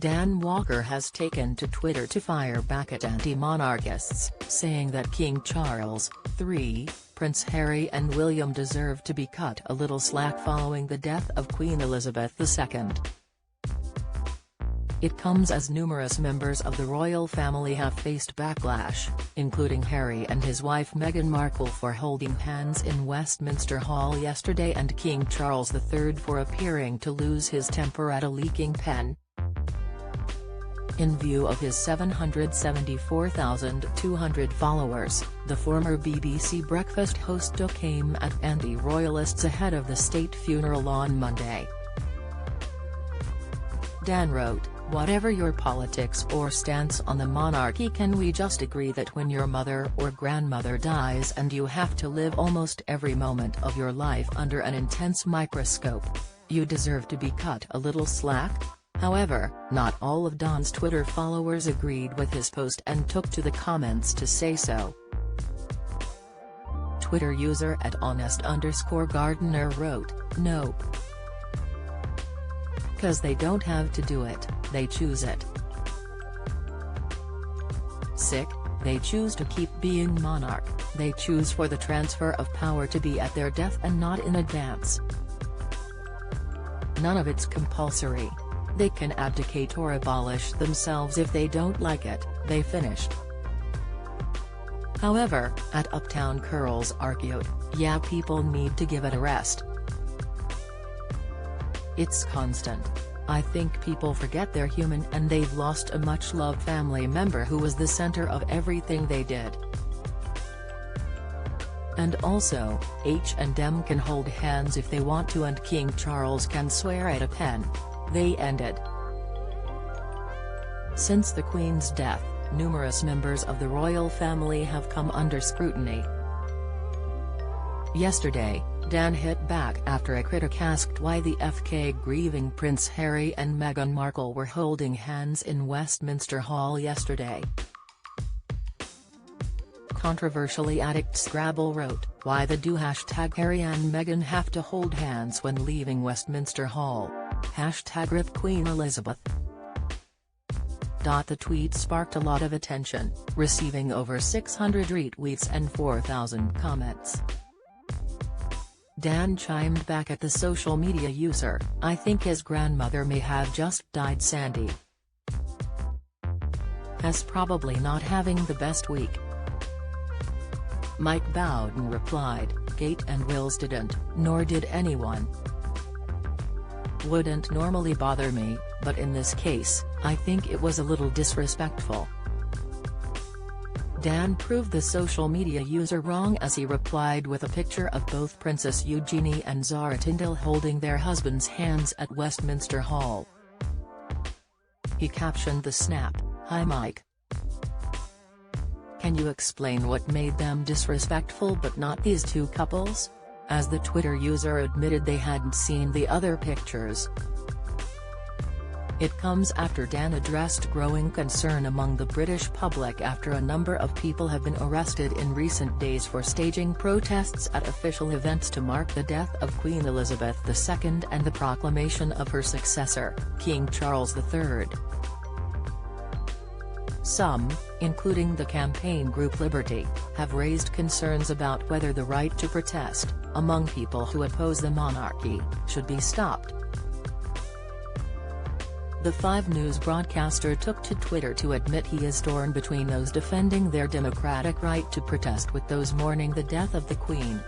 Dan Walker has taken to Twitter to fire back at anti-monarchists, saying that King Charles III, Prince Harry and William deserve to be cut a little slack following the death of Queen Elizabeth II. It comes as numerous members of the royal family have faced backlash, including Harry and his wife Meghan Markle for holding hands in Westminster Hall yesterday and King Charles III for appearing to lose his temper at a leaking pen. In view of his 774,200 followers, the former BBC breakfast host took aim at anti-royalists ahead of the state funeral on Monday. Dan wrote, "Whatever your politics or stance on the monarchy, can we just agree that when your mother or grandmother dies and you have to live almost every moment of your life under an intense microscope, you deserve to be cut a little slack?" However, not all of Dan's Twitter followers agreed with his post and took to the comments to say so. Twitter user @honest_gardener wrote, "Nope. 'Cause they don't have to do it, they choose it. Sick, they choose to keep being monarch, they choose for the transfer of power to be at their death and not in advance. None of it's compulsory. They can abdicate or abolish themselves if they don't like it," they finished. However, @Uptown Curls argued, "Yeah, people need to give it a rest. It's constant. I think people forget they're human and they've lost a much-loved family member who was the center of everything they did. And also, H&M can hold hands if they want to and King Charles can swear at a pen," they ended. Since the Queen's death, numerous members of the royal family have come under scrutiny. Yesterday, Dan hit back after a critic asked why the FK grieving Prince Harry and Meghan Markle were holding hands in Westminster Hall yesterday. Controversially, addict Scrabble wrote, "Why the do #Harry and Meghan have to hold hands when leaving Westminster Hall? #RIP Queen Elizabeth." The tweet sparked a lot of attention, receiving over 600 retweets and 4,000 comments. Dan chimed back at the social media user, "I think his grandmother may have just died. Sandy has probably not having the best week." Mike Bowden replied, "Kate and Wills didn't, nor did anyone. Wouldn't normally bother me, but in this case, I think it was a little disrespectful." Dan proved the social media user wrong as he replied with a picture of both Princess Eugenie and Zara Tindall holding their husbands' hands at Westminster Hall. He captioned the snap, "Hi Mike. Can you explain what made them disrespectful but not these two couples?" As the Twitter user admitted they hadn't seen the other pictures. It comes after Dan addressed growing concern among the British public after a number of people have been arrested in recent days for staging protests at official events to mark the death of Queen Elizabeth II and the proclamation of her successor, King Charles III. Some, including the campaign group Liberty, have raised concerns about whether the right to protest, among people who oppose the monarchy, should be stopped. The 5 News broadcaster took to Twitter to admit he is torn between those defending their democratic right to protest with those mourning the death of the Queen.